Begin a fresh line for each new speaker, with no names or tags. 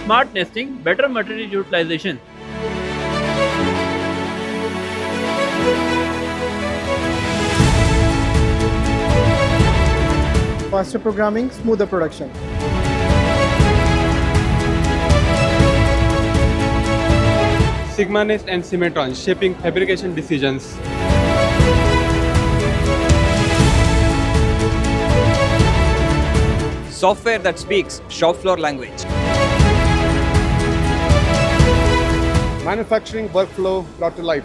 smart nesting, better material utilization.
Faster programming, smoother production.
SigmaNEST and Cimatron, shaping fabrication decisions.
Software that speaks shop floor language.
Manufacturing workflow brought to life.